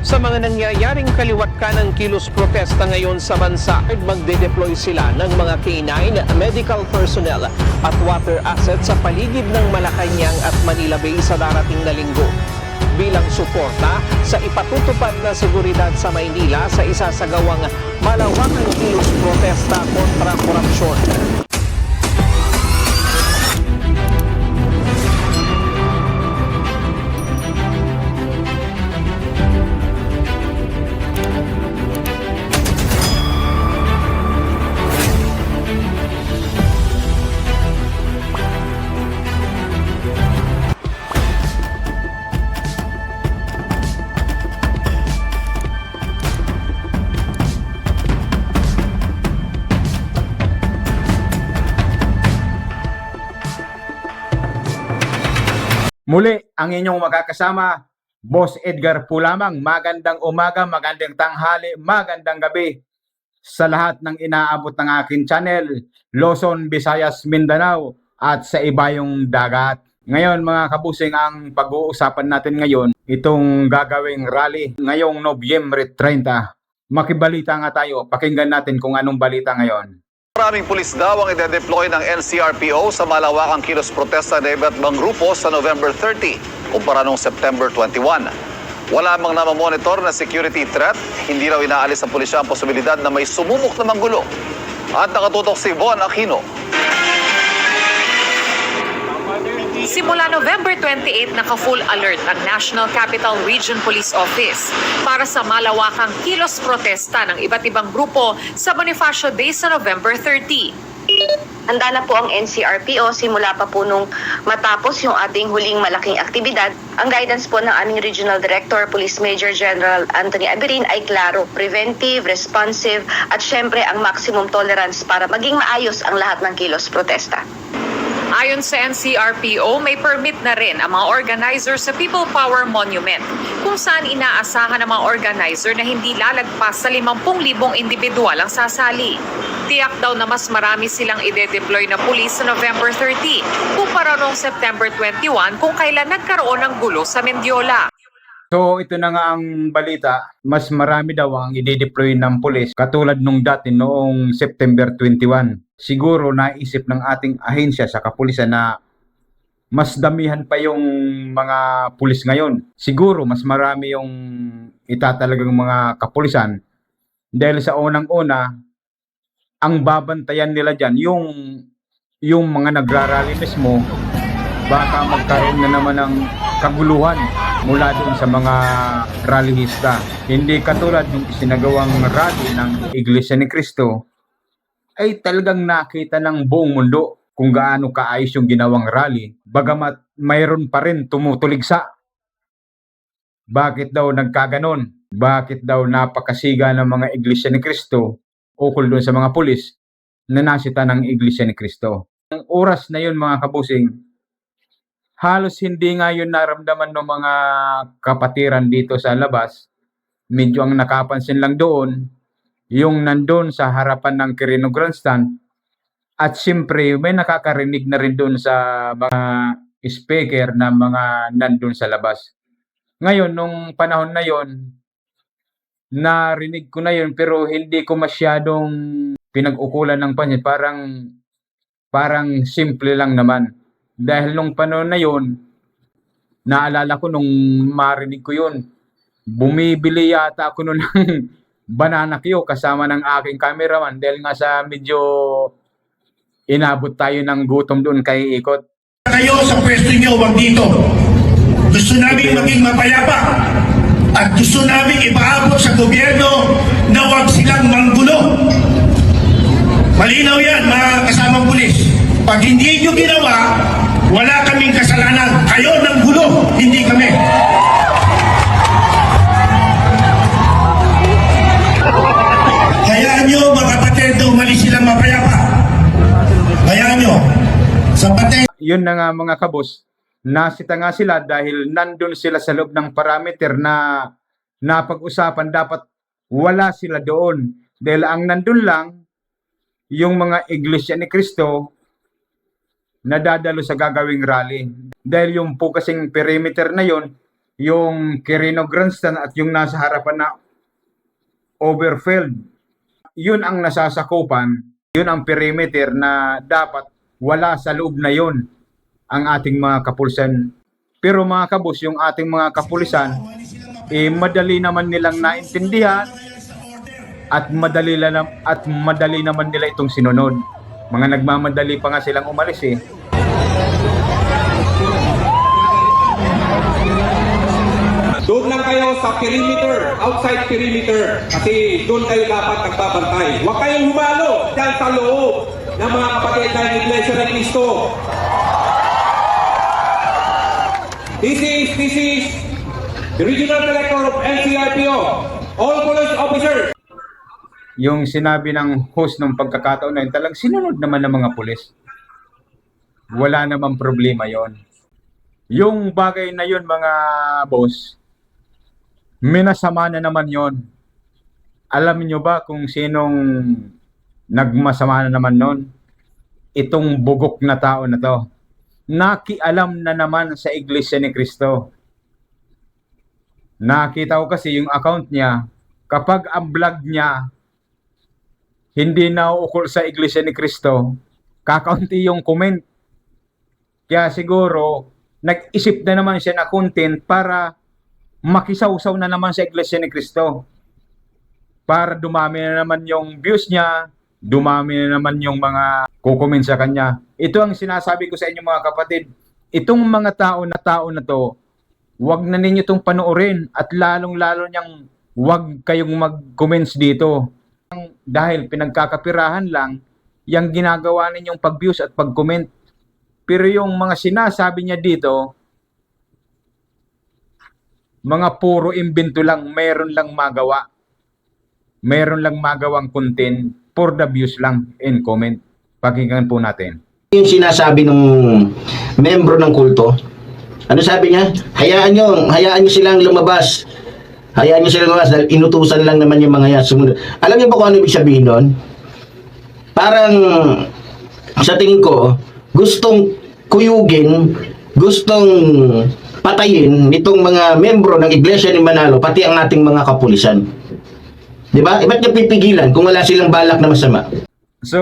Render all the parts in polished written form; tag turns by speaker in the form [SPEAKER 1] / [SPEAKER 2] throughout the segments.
[SPEAKER 1] Sa mga nangyayaring kaliwat kanang kilos protesta ngayon sa bansa, magde-deploy sila ng mga K9, medical personnel at water assets sa paligid ng Malacanang at Manila Bay sa darating na linggo. Bilang suporta sa ipatutupad na seguridad sa Maynila sa isasagawang malawakang kilos protesta kontra korupsyon.
[SPEAKER 2] Muli, ang inyong makakasama, Boss Edgar po lamang. Magandang umaga, magandang tanghali, magandang gabi sa lahat ng inaabot ng aking channel, Luzon, Visayas, Mindanao at sa iba yung dagat. Ngayon mga kabusing, ang pag-uusapan natin ngayon, itong gagawing rally ngayong Nobyembre 30. Makibalita nga tayo, pakinggan natin kung anong balita ngayon.
[SPEAKER 3] Maraming pulis daw ang ide-deploy ng NCRPO sa malawakang kilos protesta ng iba't ibang grupo sa November 30 kumpara noong September 21. Wala mang namamonitor na security threat, hindi raw inaalis ng pulisya ang posibilidad na may sumubok na manggulo. At nakatutok si Von Aquino.
[SPEAKER 4] Simula November 28, naka-full alert ang National Capital Region Police Office para sa malawakang kilos protesta ng iba't ibang grupo sa Bonifacio Day sa November 30.
[SPEAKER 5] Handa na po ang NCRPO simula pa po nung matapos yung ating huling malaking aktibidad. Ang guidance po ng aming Regional Director, Police Major General Anthony Abirin ay klaro, preventive, responsive at syempre ang maximum tolerance para maging maayos ang lahat ng kilos protesta.
[SPEAKER 4] Ayon sa NCRPO, may permit na rin ang mga organizer sa People Power Monument kung saan inaasahan ng mga organizer na hindi lalagpas sa 50,000 individual ang sasali. Tiyak daw na mas marami silang ide-deploy na pulis sa November 30 kumpara noong September 21 kung kailan nagkaroon ng gulo sa Mendiola.
[SPEAKER 2] So ito na nga ang balita, mas marami daw ang i-deploy ng pulis katulad nung dati noong September 21. Siguro naisip ng ating ahensya sa kapulisan na mas damihan pa yung mga pulis ngayon. Siguro mas marami yung itatalagang mga kapulisan dahil sa unang-una, ang babantayan nila dyan, yung mga nagrarally mismo, baka magkaroon na naman ng kaguluhan mula dun sa mga rallyista. Hindi katulad ng isinagawang rally ng Iglesia ni Cristo, ay talagang nakita ng buong mundo kung gaano kaayos yung ginawang rally. Bagamat mayroon pa rin tumutuligsa. Bakit daw nagkaganon? Bakit daw napakasiga ng mga Iglesia ni Cristo ukol doon sa mga pulis na nasita ng Iglesia ni Cristo? Ang oras na yun mga kabusing, halos hindi nga yun naramdaman ng mga kapatiran dito sa labas. Medyo ang nakapansin lang doon, yung nandun sa harapan ng Quirino Grandstand. At siyempre, may nakakarinig na rin doon sa mga speaker na mga nandun sa labas. Ngayon, nung panahon na yon, narinig ko na yun pero hindi ko masyadong pinag-ukulan ng pansin. Parang simple lang naman. Dahil nung panahon na yon, naalala ko nung marinig ko yun, bumibili yata ako nun ng banana Q kasama ng aking cameraman dahil nga sa medyo inabot tayo ng gutom doon kay Ikot.
[SPEAKER 6] Kayo sa pwesto nyo, wag dito. Gusto namin maging mapayapa at gusto namin ipaabot sa gobyerno na wag silang manggulo. Malinaw yan mga kasamang pulis. Pag hindi nyo ginawa, wala kaming kasalanan. Kayo ng gulo, hindi kami. Hayaan nyo mga kapatid na umalis silang mapayapa. Hayaan nyo.
[SPEAKER 2] Yun na nga mga kabos, nasita nga sila dahil nandun sila sa loob ng parameter na napag-usapan, dapat wala sila doon. Dahil ang nandun lang, yung mga Iglesia ni Cristo na dadalo sa gagawing rally. Dahil yung po kasing perimeter na yon, yung Quirino Grandstand at yung nasa harapan na Overfield. Yun ang nasasakupan, yun ang perimeter na dapat wala sa loob na yun ang ating mga kapulisan. Pero mga kabus, yung ating mga kapulisan, madali naman nilang naintindihan at madali naman nila itong sinunod. Mga nagmamadali pa nga silang umalis eh.
[SPEAKER 7] Doon lang kayo sa perimeter, outside perimeter. Kasi doon kayo dapat nagbabantay. Huwag kayong humalo dyan sa loob ng mga kapatid ng Iglesia ni Cristo. This is the Regional Director of NCRPO. All police officers.
[SPEAKER 2] Yung sinabi ng host ng pagkakataon na yun, talagang sinunod naman ng mga pulis. Wala namang problema yon. Yung bagay na yun, mga boss, minasama na naman yon. Alam niyo ba kung sinong nagmasama na naman nun? Itong bugok na tao na to. Nakialam na naman sa Iglesia ni Cristo. Nakita ko kasi yung account niya, kapag ang vlog niya hindi na ukol sa Iglesia ni Cristo, kakaunti yung comment. Kaya siguro, nag-isip na naman siya na content para makisawsaw na naman sa Iglesia ni Cristo. Para dumami na naman yung views niya, dumami na naman yung mga kukomment sa kanya. Ito ang sinasabi ko sa inyo mga kapatid. Itong mga tao na to, wag na ninyo itong panoorin at lalong-lalo niyang wag kayong mag-comments dito. Dahil pinagkakapirahan lang yung ginagawa ninyong pag-views at pag-comment. Pero yung mga sinasabi niya dito, mga puro imbento lang, meron lang magawa. Meron lang magawang content for the views lang and comment. Pakinggan po natin.
[SPEAKER 8] Yung sinasabi ng membro ng kulto, ano sabi niya? Hayaan nyo silang lumabas. Hayaan nyo silang lumabas dahil inutusan lang naman yung mga yan. Sumunod. Alam niyo ba kung ano ibig sabihin nun? Parang sa tingin ko, gustong kuyugin, gustong patayin nitong mga membro ng Iglesia ni Manalo, pati ang ating mga kapulisan. Diba? Ba't niya pipigilan kung wala silang balak na masama?
[SPEAKER 2] So,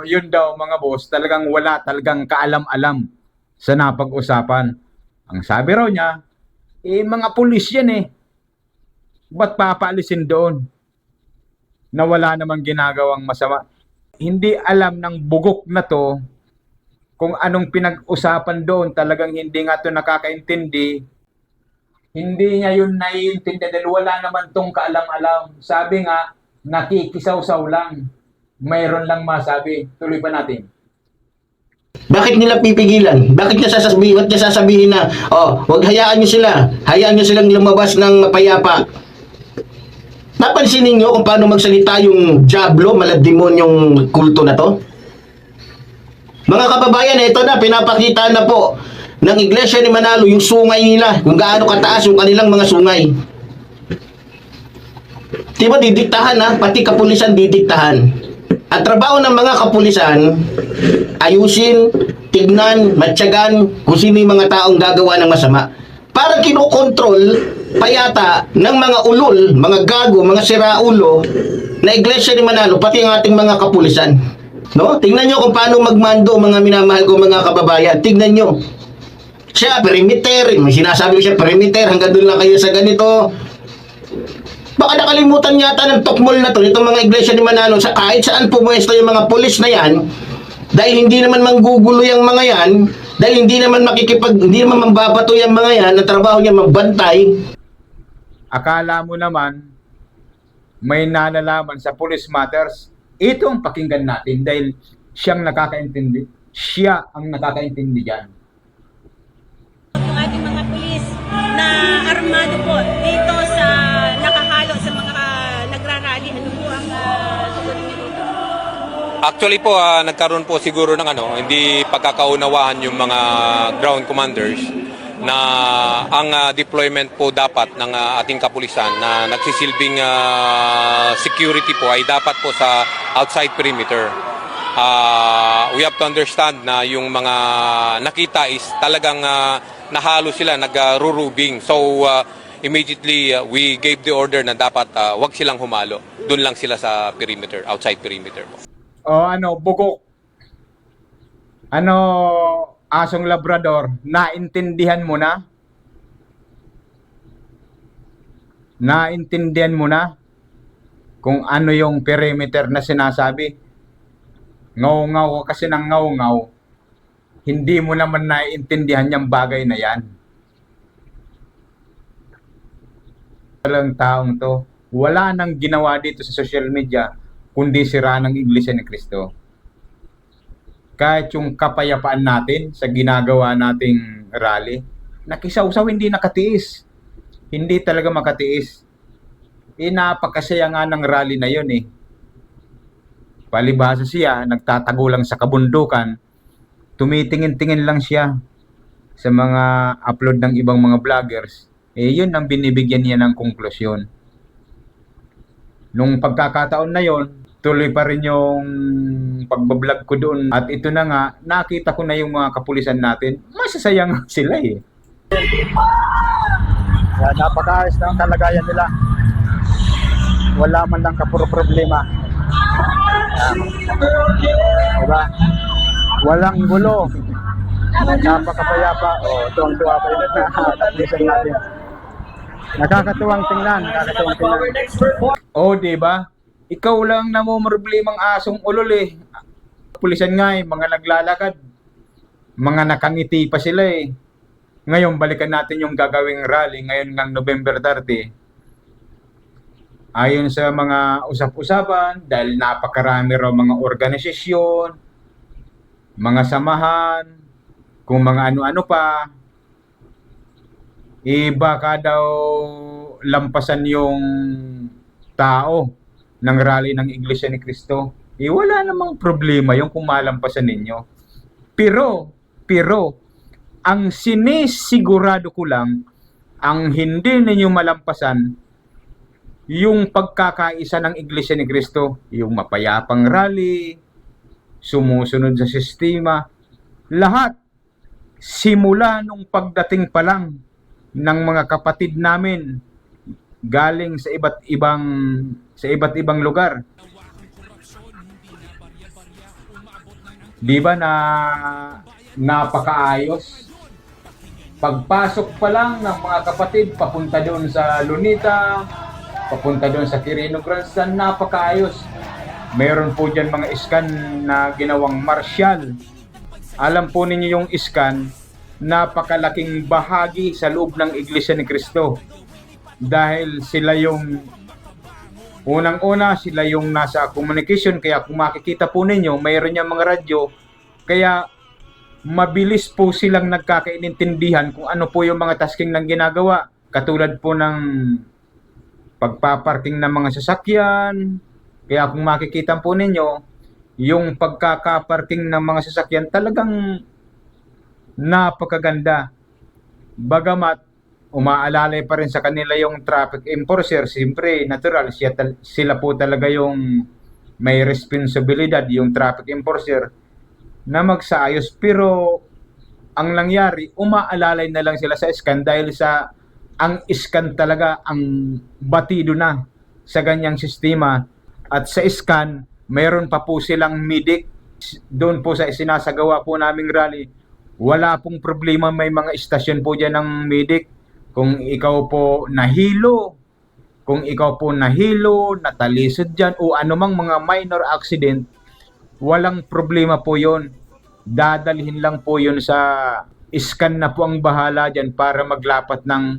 [SPEAKER 2] yun daw mga boss, talagang wala talagang kaalam-alam sa napag-usapan. Ang sabi raw niya, mga pulis yan eh. Ba't papaalisin doon? Na wala namang ginagawang masama. Hindi alam ng bugok na to kung anong pinag-usapan doon. Talagang hindi nga to nakakaintindi. Hindi niya yun naiintindi dahil wala naman tong kaalam-alam. Sabi nga, nakikisaw-saw lang. Mayroon lang masabi. Tuloy pa natin.
[SPEAKER 8] Bakit nila pipigilan? Bakit niya sasabihin na, wag hayaan nyo sila. Hayaan nyo silang lumabas ng mapayapa. Napansinin nyo kung paano magsalita yung Diablo, malademonyong kulto na to? Mga kababayan, ito na, pinapakita na po ng Iglesia ni Manalo yung sungay nila, kung gaano kataas yung kanilang mga sungay. Diba didiktahan ha? Pati kapulisan didiktahan. At trabaho ng mga kapulisan, ayusin, tignan, matyagan kung sino yung mga taong gagawa ng masama. Para kinokontrol payata ng mga ulol, mga gago, mga siraulo na Iglesia ni Manalo, pati ang ating mga kapulisan. No? Tingnan nyo kung paano magmando, mga minamahal ko mga kababayan. Tingnan nyo. Siya, perimeter. May sinasabi ko siya, perimeter. Hanggang doon lang kayo sa ganito. Baka nakalimutan yata ng tokmol na to, itong mga Iglesia ni Manalo, sa kahit saan pumuesto yung mga pulis na yan, dahil hindi naman manggugulo yung mga yan, dahil hindi naman mambabato yung mga yan, na trabaho niya magbantay.
[SPEAKER 2] Akala mo naman, may nalalaman sa police matters. Ito ang pakinggan natin dahil siyang nakakaintindi. Siya ang nakakaintindi dyan.
[SPEAKER 9] Ang ating mga pulis na armado po dito sa nakahalo sa mga nagrarally. Ano po ang sagot niyo dito?
[SPEAKER 10] Actually po, nagkaroon po siguro ng hindi pagkakaunawaan yung mga ground commanders na ang deployment po dapat ng ating kapulisan na nagsisilbing security po ay dapat po sa outside perimeter. We have to understand na yung mga nakita is talagang nahalo sila, nag-rurubing. So immediately we gave the order na dapat wag silang humalo. Doon lang sila sa perimeter, outside perimeter po.
[SPEAKER 2] O bugok. Asong Labrador, naintindihan mo na? Naintindihan mo na kung ano yung perimeter na sinasabi? Ngaw-ngaw ka kasi ng ngaw-ngaw. Hindi mo naman naiintindihan yung bagay na yan. Walang taong to, wala nang ginawa dito sa social media kundi sira ng Iglesia ni Cristo. Kahit yung kapayapaan natin sa ginagawa nating rally, nakisawsaw, hindi nakatiis. Hindi talaga makatiis. Napakasaya nga ng rally na yun eh. Palibhasa siya, nagtatago lang sa kabundukan, tumitingin-tingin lang siya sa mga upload ng ibang mga vloggers. Yun ang binibigyan niya ng konklusyon. Nung pagkakataon na yon, tuloy pa rin yung pagbablog ko doon. At ito na nga, nakita ko na yung mga kapulisan natin. Masasayang sila eh.
[SPEAKER 11] Kaya napakaayos na ang kalagayan nila. Wala man lang problema. Diba? Walang gulo. Napakapayapa. Tuwang-tuwa pa yun na kapulisan natin. Nakakatuwang tingnan.
[SPEAKER 2] Diba? Ikaw lang namumroblemang asong ulol eh. Pulisan nga eh, mga naglalakad. Mga nakangiti pa sila eh. Ngayon, balikan natin yung gagawing rally ngayon ng November 30. Ayon sa mga usap-usapan, dahil napakarami raw mga organisasyon, mga samahan, kung mga ano-ano pa, baka daw lampasan yung tao ng rally ng Iglesia ni Cristo. Wala namang problema yung kung malampasan ninyo. Pero, ang sinisigurado ko lang, ang hindi ninyo malampasan, yung pagkakaisa ng Iglesia ni Cristo, yung mapayapang rally, sumusunod sa sistema, lahat, simula nung pagdating pa lang ng mga kapatid namin, galing sa iba't ibang lugar. Di ba na napakaayos? Pagpasok pa lang ng mga kapatid papunta doon sa Lunita, papunta doon sa Quirino Grandstand, napakaayos. Mayroon po dyan mga iskan na ginawang martial. Alam po ninyo yung iskan, napakalaking bahagi sa loob ng Iglesia ni Cristo. Dahil sila yung unang-una, sila yung nasa communication, kaya kung makikita po ninyo, mayroon yung mga radyo, kaya mabilis po silang nagkakaintindihan kung ano po yung mga tasking ng ginagawa. Katulad po ng pagpaparking ng mga sasakyan, kaya kung makikita po ninyo, yung pagkakaparking ng mga sasakyan talagang napakaganda. Bagamat umaalalay pa rin sa kanila yung traffic enforcer, siyempre natural sila po talaga yung may responsibilidad, yung traffic enforcer na magsaayos. Pero ang nangyari, umaalalay na lang sila sa iskan dahil sa ang iskan talaga ang batido na sa ganyang sistema. At sa iskan, mayroon pa po silang medic. Doon po sa sinasagawa po naming rally, wala pong problema, may mga istasyon po dyan ng medic. Kung ikaw po nahilo, natalisod dyan, o anumang mga minor accident, walang problema po yon. Dadalhin lang po yon sa iskan na po ang bahala dyan para maglapat ng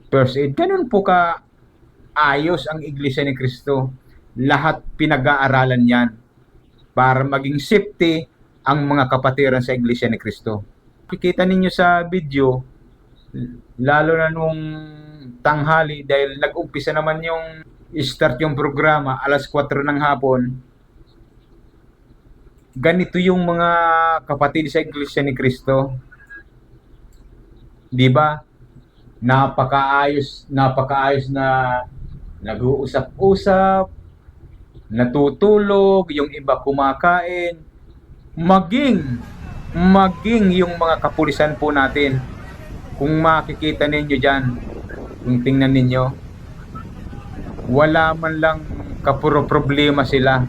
[SPEAKER 2] first aid. Ganun po ka ayos ang Iglesia ni Cristo. Lahat pinag-aaralan yan para maging safety ang mga kapatiran sa Iglesia ni Cristo. Kikita ninyo sa video, lalo na nung tanghali, dahil nag-umpisa naman yung start yung programa alas 4 ng hapon. Ganito yung mga kapatid sa Iglesia ni Cristo. Di ba? Napakaayos na nag-uusap-usap, natutulog, yung iba kumakain, maging yung mga kapulisan po natin, Kung makikita ninyo dyan, kung tingnan ninyo, wala man lang kapuro problema sila.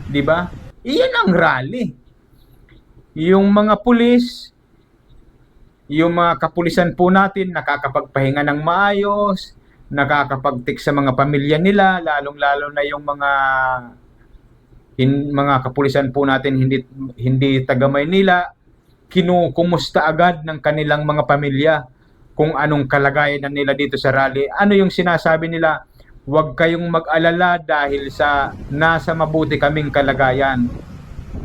[SPEAKER 2] Di ba? Iyan ang rally. Yung mga pulis, yung mga kapulisan po natin, nakakapagpahinga ng maayos, nakakapagtik sa mga pamilya nila, lalong-lalo na yung mga kapulisan po natin hindi taga Maynila, kinukumusta agad ng kanilang mga pamilya kung anong kalagayan na nila dito sa rally. Ano yung sinasabi nila? Huwag kayong mag-alala dahil sa nasa mabuti kaming kalagayan.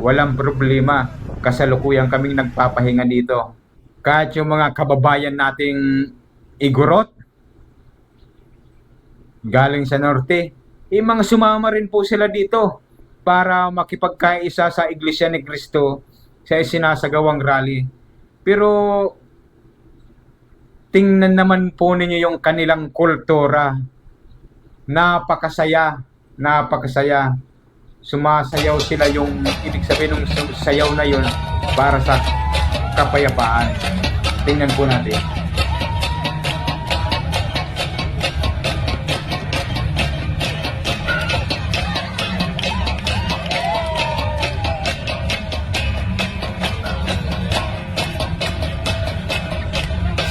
[SPEAKER 2] Walang problema. Kasalukuyan kaming nagpapahinga dito. Kahit yung mga kababayan nating Igorot, galing sa norte, mga sumama rin po sila dito para makipagkaisa sa Iglesia ni Cristo sa isinasagawang rally. Pero tingnan naman po ninyo yung kanilang kultura. Napakasaya, napakasaya. Sumasayaw sila, yung ibig sabihin ng sayaw na yun para sa kapayapaan. Tingnan po natin.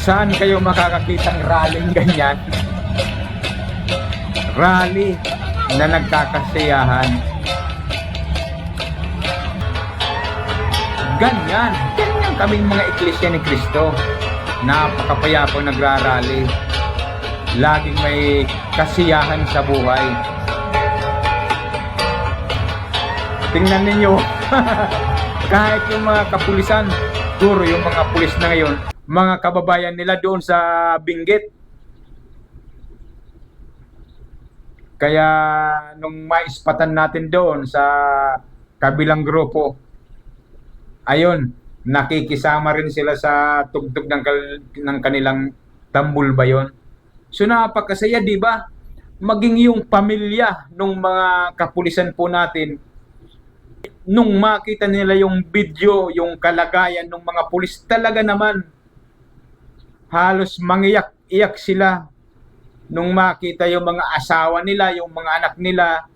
[SPEAKER 2] Saan kayo makakakita ng rallying ganyan? Rally na nagkakasiyahan. Ganyan kaming mga Iglesia ni Cristo. Napakapayapang nagrarally. Laging may kasiyahan sa buhay. Tingnan ninyo. Kahit yung mga kapulisan, duro yung mga pulis na ngayon, mga kababayan nila doon sa Benguet. Kaya nung maispatan natin doon sa kabilang grupo, ayun, nakikisama rin sila sa tugtog ng kanilang tambul ba yun? So napakasaya, di ba? Maging yung pamilya ng mga kapulisan po natin, nung makita nila yung video, yung kalagayan ng mga pulis, talaga naman, halos mangiyak-iyak sila nung makita yung mga asawa nila, yung mga anak nila,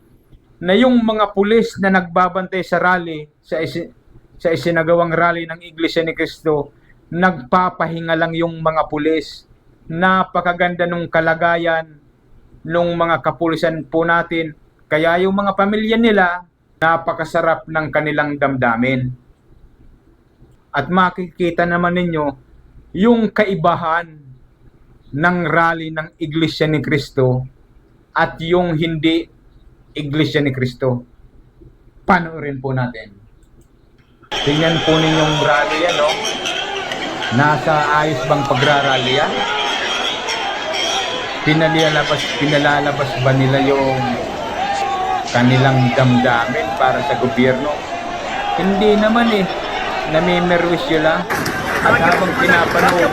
[SPEAKER 2] na yung mga pulis na nagbabantay sa rally, sa isinagawang rally ng Iglesia ni Cristo, nagpapahinga lang yung mga pulis. Napakaganda nung kalagayan nung mga kapulisan po natin. Kaya yung mga pamilya nila, napakasarap ng kanilang damdamin. At makikita naman ninyo yung kaibahan ng rally ng Iglesia ni Cristo at yung hindi Iglesia ni Cristo. Panoorin po natin. Tingnan po ninyong rally yan, no? Nasa ayos bang pagrarally yan? Pinalalabas ba nila yung kanilang damdamin para sa gobyerno? Hindi naman eh. Namimerwisyo lang. At habang pinapanood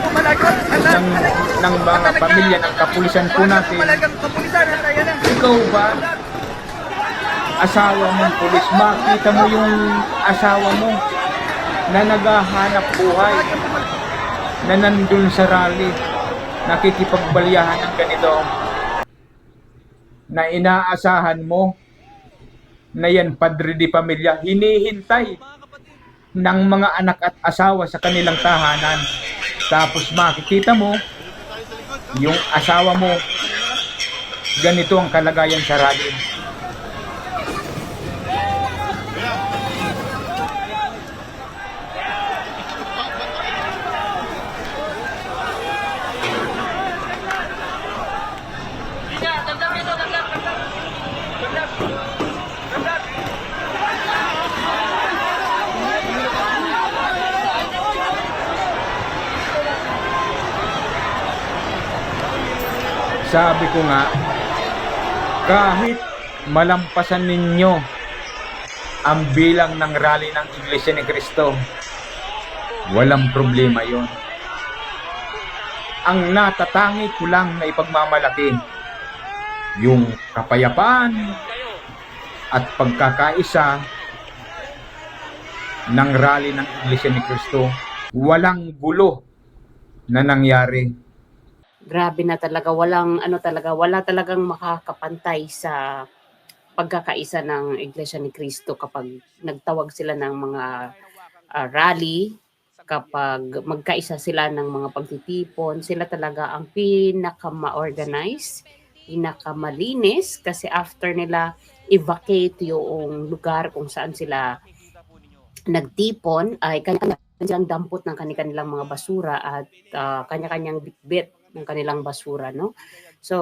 [SPEAKER 2] ng mga pamilya ng kapulisan po natin, ikaw ba, asawa mong pulis, makita mo yung asawa mo na naghahanap buhay, na nandun sa rally, nakikipagbalyahan ng ganito, na inaasahan mo na yan, padre di pamilya, hinihintay ng mga anak at asawa sa kanilang tahanan. Tapos makikita mo yung asawa mo, ganito ang kalagayan sa rally. Sabi ko nga, kahit malampasan ninyo ang bilang ng rally ng Iglesia ni Cristo, walang problema yon. Ang natatangi ko lang na ipagmamalaki, yung kapayapaan at pagkakaisa ng rally ng Iglesia ni Cristo. Walang gulo na nangyari.
[SPEAKER 12] Grabe na talaga, wala talagang makakapantay sa pagkakaisa ng Iglesia ni Cristo kapag nagtawag sila ng mga rally, kapag magkaisa sila ng mga pagtitipon, sila talaga ang pinaka-ma-organize, pinaka-malinis, kasi after nila evacuate yung lugar kung saan sila nagtipon, ay kanya-kanyang dampot ng kanilang mga basura at kanya-kanyang bitbit ng kanilang basura, no? So,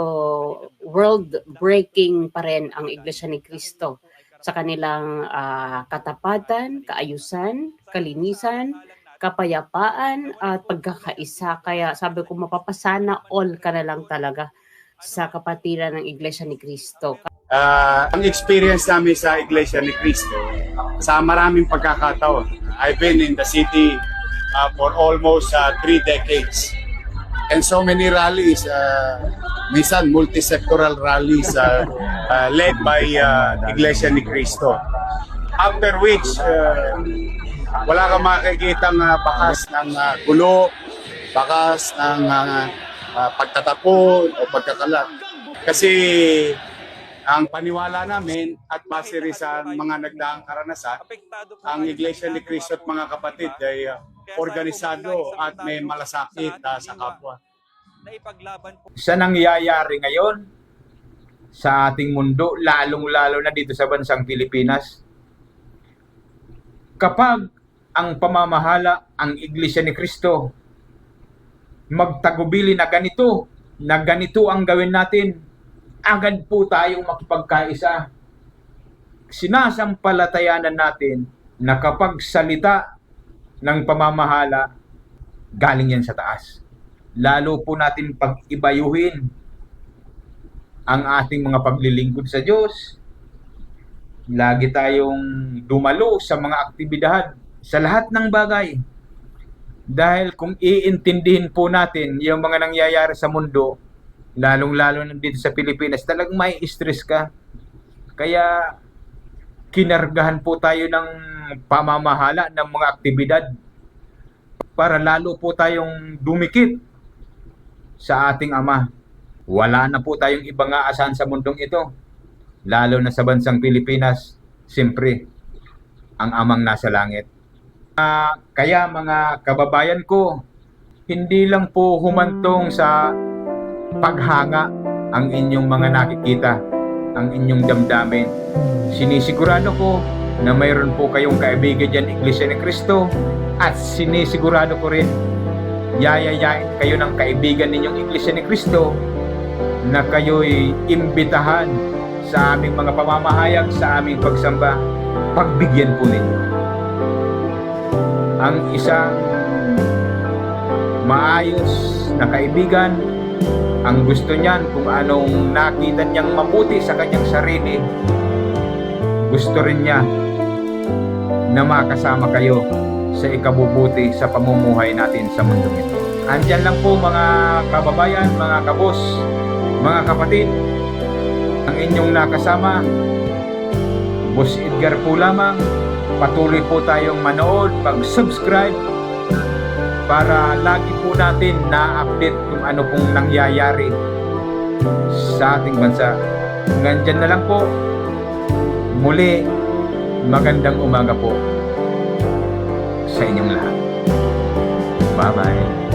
[SPEAKER 12] world-breaking pa rin ang Iglesia ni Cristo sa kanilang katapatan, kaayusan, kalinisan, kapayapaan at pagkakaisa. Kaya sabi ko, mapapasana all ka na lang talaga sa kapatiran ng Iglesia ni Cristo.
[SPEAKER 13] Ang experience namin sa Iglesia ni Cristo, sa maraming pagkakataon, I've been in the city for almost 3 decades. And so many rallies, minsan multi-sectoral rallies led by Iglesia ni Cristo. After which, wala kang makikitang bakas ng gulo, bakas ng pagtatapon o pagkakalat. Kasi ang paniwala namin at base rin sa mga nagdaang karanasan, ang Iglesia ni Cristo at mga kapatid ay organisado at may malasakit sa kapwa.
[SPEAKER 2] Sa nangyayari ngayon sa ating mundo, lalong-lalo na dito sa bansang Pilipinas, kapag ang pamamahala, ang Iglesia ni Cristo, magtagubili na ganito ang gawin natin, agad po tayong makipagkaisa. Sinasampalatayanan natin na kapag salita ng pamamahala, galing yan sa taas. Lalo po natin pag-ibayuhin ang ating mga paglilingkod sa Diyos. Lagi tayong dumalo sa mga aktibidad, sa lahat ng bagay. Dahil kung iintindihin po natin yung mga nangyayari sa mundo, lalong-lalo na dito sa Pilipinas, talagang may stress ka. Kaya kinargahan po tayo ng pamamahala ng mga aktibidad para lalo po tayong dumikit sa ating Ama. Wala na po tayong ibang aasahan sa mundong ito, lalo na sa bansang Pilipinas, siyempre, ang Amang nasa langit. Kaya mga kababayan ko, hindi lang po humantong sa paghanga ang inyong mga nakikita, ang inyong damdamin. Sinisigurado ko na mayroon po kayong kaibigan dyan, Iglesia ni Cristo, at sinisigurado ko rin yayayain kayo ng kaibigan ninyong Iglesia ni Cristo na kayo'y imbitahan sa aming mga pamamahayag, sa aming pagsamba. Pagbigyan po ninyo ang isang maayos na kaibigan. Ang gusto niyan, kung anong nakita niyang mabuti sa kanyang sarili, gusto rin niya na makasama kayo sa ikabubuti sa pamumuhay natin sa mundo ito. Andyan lang po mga kababayan, mga kabos, mga kapatid, ang inyong nakasama, Boss Edgar po lamang. Patuloy po tayong manood, mag-subscribe para lagi po natin na-update kung ano pong nangyayari sa ating bansa. Hanggang dyan na lang po. Muli, magandang umaga po sa inyong lahat. Bye-bye.